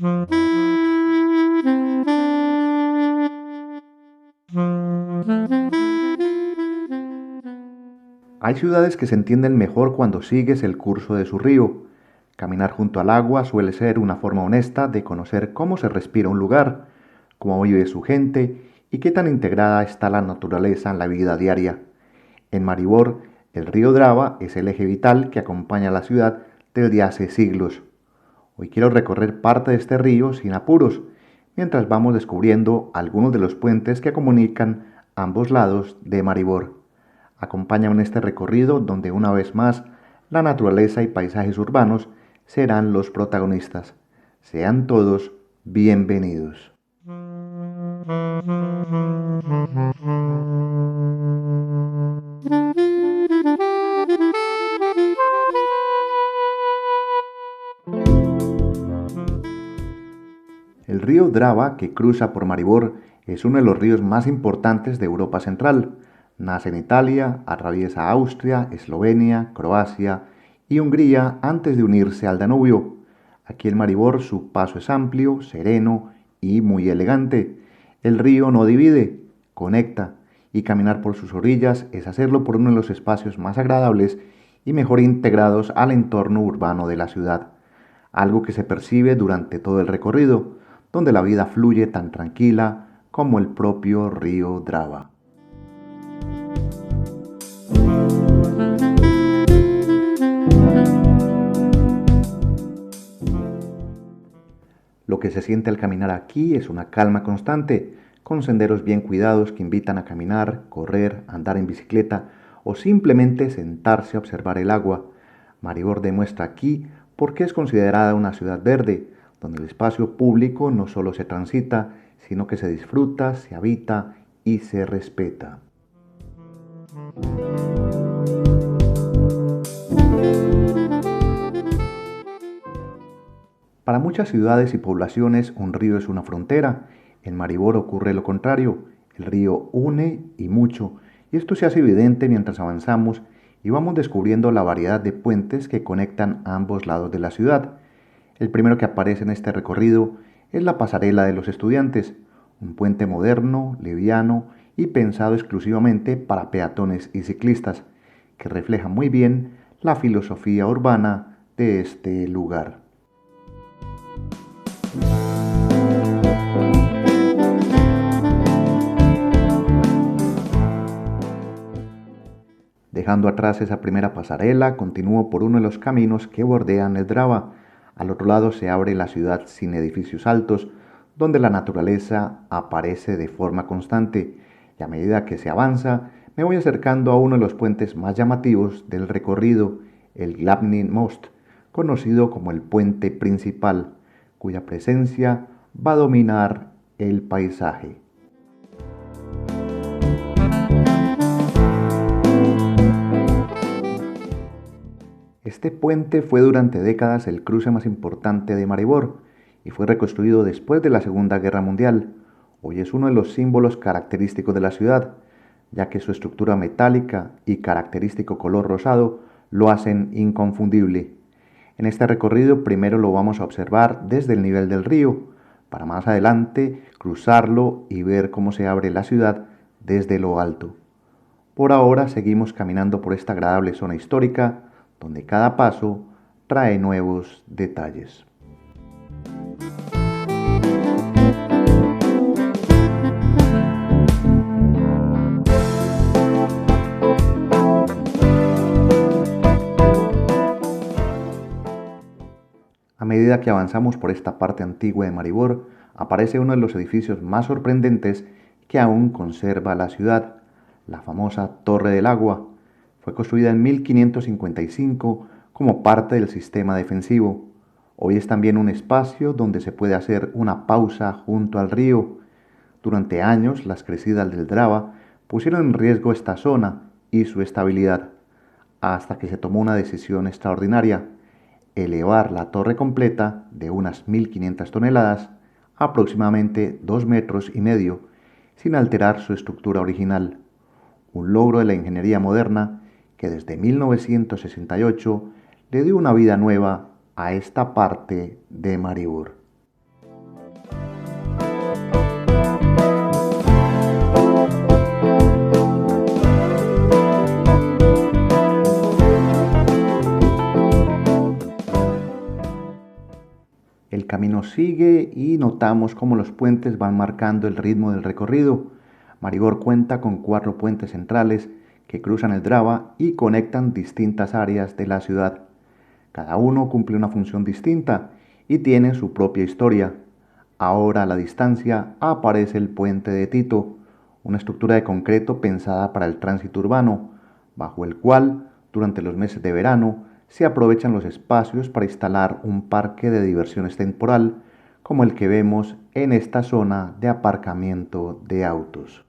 Hay ciudades que se entienden mejor cuando sigues el curso de su río. Caminar junto al agua suele ser una forma honesta de conocer cómo se respira un lugar, cómo vive su gente y qué tan integrada está la naturaleza en la vida diaria. En Maribor, el río Drava es el eje vital que acompaña a la ciudad desde hace siglos. Hoy quiero recorrer parte de este río sin apuros, mientras vamos descubriendo algunos de los puentes que comunican ambos lados de Maribor. Acompáñame en este recorrido donde una vez más la naturaleza y paisajes urbanos serán los protagonistas. Sean todos bienvenidos. El río Drava, que cruza por Maribor, es uno de los ríos más importantes de Europa Central. Nace en Italia, atraviesa Austria, Eslovenia, Croacia y Hungría antes de unirse al Danubio. Aquí en Maribor su paso es amplio, sereno y muy elegante. El río no divide, conecta, y caminar por sus orillas es hacerlo por uno de los espacios más agradables y mejor integrados al entorno urbano de la ciudad, algo que se percibe durante todo el recorrido, donde la vida fluye tan tranquila como el propio río Drava. Lo que se siente al caminar aquí es una calma constante, con senderos bien cuidados que invitan a caminar, correr, andar en bicicleta o simplemente sentarse a observar el agua. Maribor demuestra aquí por qué es considerada una ciudad verde, donde el espacio público no solo se transita, sino que se disfruta, se habita y se respeta. Para muchas ciudades y poblaciones un río es una frontera. En Maribor ocurre lo contrario. El río une y mucho, y esto se hace evidente mientras avanzamos y vamos descubriendo la variedad de puentes que conectan ambos lados de la ciudad. El primero que aparece en este recorrido es la Pasarela de los Estudiantes, un puente moderno, liviano y pensado exclusivamente para peatones y ciclistas, que refleja muy bien la filosofía urbana de este lugar. Dejando atrás esa primera pasarela, continúo por uno de los caminos que bordean el Drava. Al otro lado se abre la ciudad sin edificios altos, donde la naturaleza aparece de forma constante, y a medida que se avanza, me voy acercando a uno de los puentes más llamativos del recorrido, el Glavný Most, conocido como el puente principal, cuya presencia va a dominar el paisaje. Este puente fue durante décadas el cruce más importante de Maribor y fue reconstruido después de la Segunda Guerra Mundial. Hoy es uno de los símbolos característicos de la ciudad, ya que su estructura metálica y característico color rosado lo hacen inconfundible. En este recorrido primero lo vamos a observar desde el nivel del río, para más adelante cruzarlo y ver cómo se abre la ciudad desde lo alto. Por ahora seguimos caminando por esta agradable zona histórica, donde cada paso trae nuevos detalles. A medida que avanzamos por esta parte antigua de Maribor, aparece uno de los edificios más sorprendentes que aún conserva la ciudad, la famosa Torre del Agua. Fue construida en 1555 como parte del sistema defensivo. Hoy es también un espacio donde se puede hacer una pausa junto al río. Durante años, las crecidas del Drava pusieron en riesgo esta zona y su estabilidad, hasta que se tomó una decisión extraordinaria: elevar la torre completa de unas 1.500 toneladas, aproximadamente 2,5 metros, sin alterar su estructura original. Un logro de la ingeniería moderna que desde 1968 le dio una vida nueva a esta parte de Maribor. El camino sigue y notamos cómo los puentes van marcando el ritmo del recorrido. Maribor cuenta con 4 puentes centrales que cruzan el Drava y conectan distintas áreas de la ciudad. Cada uno cumple una función distinta y tiene su propia historia. Ahora a la distancia aparece el puente de Tito, una estructura de concreto pensada para el tránsito urbano, bajo el cual, durante los meses de verano, se aprovechan los espacios para instalar un parque de diversiones temporal, como el que vemos en esta zona de aparcamiento de autos.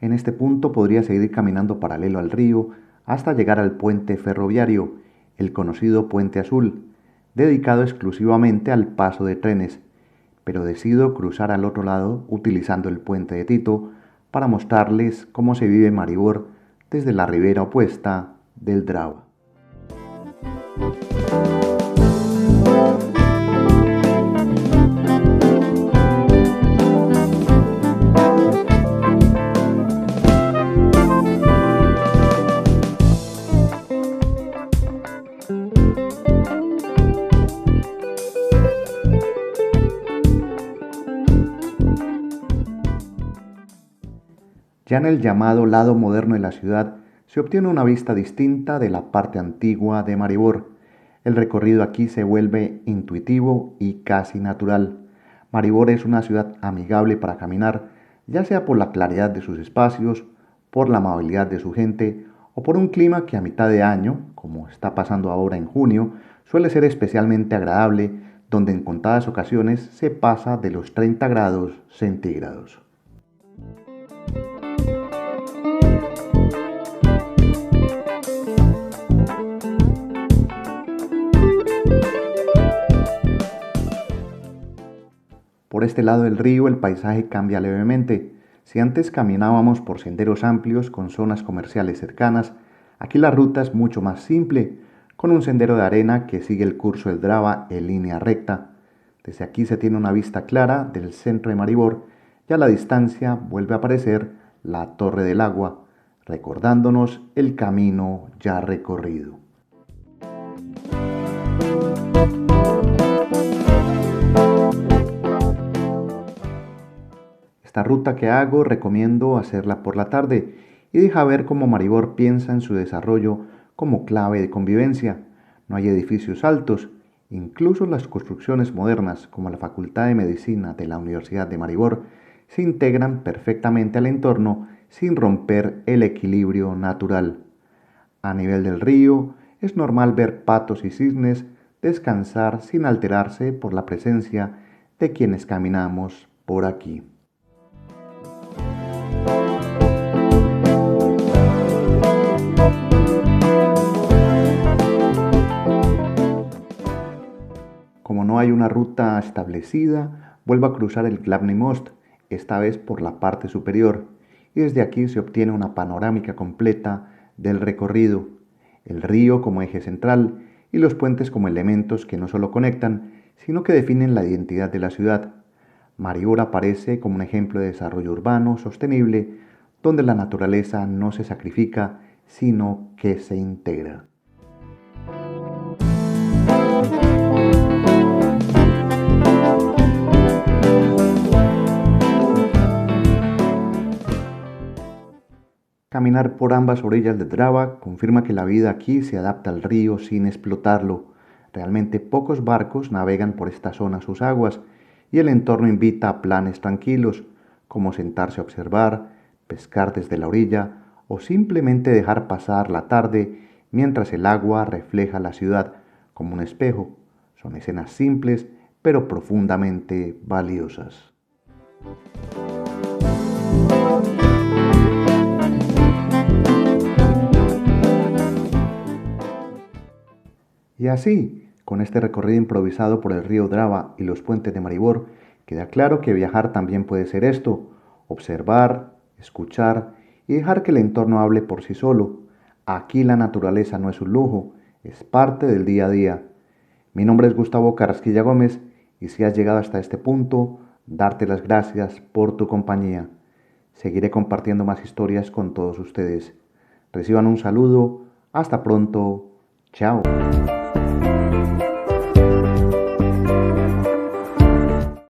En este punto podría seguir caminando paralelo al río hasta llegar al puente ferroviario, el conocido Puente Azul, dedicado exclusivamente al paso de trenes, pero decido cruzar al otro lado utilizando el puente de Tito para mostrarles cómo se vive Maribor desde la ribera opuesta del Drava. Ya en el llamado lado moderno de la ciudad se obtiene una vista distinta de la parte antigua de Maribor. El recorrido aquí se vuelve intuitivo y casi natural. Maribor es una ciudad amigable para caminar, ya sea por la claridad de sus espacios, por la amabilidad de su gente o por un clima que a mitad de año, como está pasando ahora en junio, suele ser especialmente agradable, donde en contadas ocasiones se pasa de los 30 grados centígrados. Por este lado del río el paisaje cambia levemente. Si antes caminábamos por senderos amplios con zonas comerciales cercanas, aquí la ruta es mucho más simple, con un sendero de arena que sigue el curso del Drava en línea recta. Desde aquí se tiene una vista clara del centro de Maribor y a la distancia vuelve a aparecer la Torre del Agua, recordándonos el camino ya recorrido. Esta ruta que hago recomiendo hacerla por la tarde y deja ver cómo Maribor piensa en su desarrollo como clave de convivencia. No hay edificios altos, incluso las construcciones modernas como la Facultad de Medicina de la Universidad de Maribor se integran perfectamente al entorno sin romper el equilibrio natural. A nivel del río es normal ver patos y cisnes descansar sin alterarse por la presencia de quienes caminamos por aquí. Como no hay una ruta establecida, vuelvo a cruzar el Glavny Most, esta vez por la parte superior, y desde aquí se obtiene una panorámica completa del recorrido, el río como eje central y los puentes como elementos que no solo conectan, sino que definen la identidad de la ciudad. Maribor aparece como un ejemplo de desarrollo urbano sostenible, donde la naturaleza no se sacrifica, sino que se integra. Caminar por ambas orillas del Drava confirma que la vida aquí se adapta al río sin explotarlo. Realmente pocos barcos navegan por esta zona sus aguas y el entorno invita a planes tranquilos, como sentarse a observar, pescar desde la orilla o simplemente dejar pasar la tarde mientras el agua refleja la ciudad como un espejo. Son escenas simples pero profundamente valiosas. Y así, con este recorrido improvisado por el río Drava y los puentes de Maribor, queda claro que viajar también puede ser esto: observar, escuchar y dejar que el entorno hable por sí solo. Aquí la naturaleza no es un lujo, es parte del día a día. Mi nombre es Gustavo Carrasquilla Gómez y si has llegado hasta este punto, darte las gracias por tu compañía. seguiré compartiendo más historias con todos ustedes. Reciban un saludo, hasta pronto, chao.